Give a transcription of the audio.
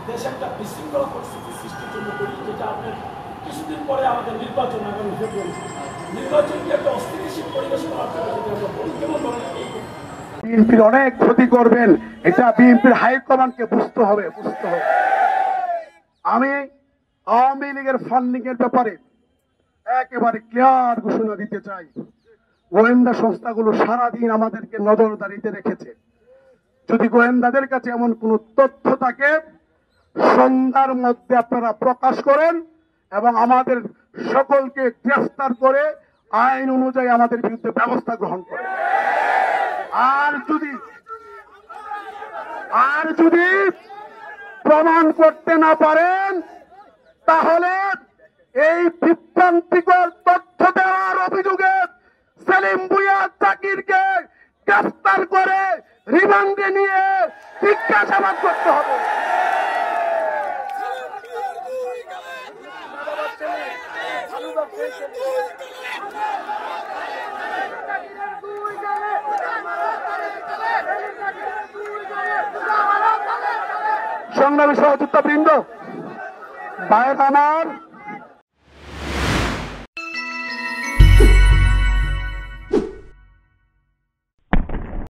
দেশে একটা বিশৃঙ্খলা পরিস্থিতি সৃষ্টির জন্য করি, যেটা আপনার কিছুদিন পরে আমাদের নির্বাচন আগামী ফেব্রুয়ারি নির্বাচনকে একটা অস্থিতিশীল পরিবেশ করার জন্য যদি আমরা বলি কেমন ধরনের বিএনপির অনেক ক্ষতি করবেন, এটা বিএনপির হাইকমান্ডকে বুঝতে হবে। আমি আওয়ামী লীগের ফান্ডিং এর ব্যাপারে একেবারে ক্লিয়ার ঘোষণা দিতে চাই। গোয়েন্দা সংস্থাগুলো সারাদিন আমাদেরকে নজরদারিতে রেখেছে। যদি গোয়েন্দাদের কাছে এমন কোন তথ্য থাকে, সন্ধ্যার মধ্যে আপনারা প্রকাশ করেন এবং আমাদের সকলকে গ্রেফতার করে আইন অনুযায়ী আমাদের বিরুদ্ধে ব্যবস্থা গ্রহণ করেন। আর যদি প্রমাণ করতে না পারেন, তাহলে এই বিভ্রান্তিকর তথ্য দেওয়ার অভিযোগে সেলিম ভুঁইয়া জাকিরকে গ্রেফতার করে রিমান্ডে নিয়ে জিজ্ঞাসাবাদ করতে হবে। সংগ্রামী সহযোদ্ধা বৃন্দ, ভাইয়ের আমার,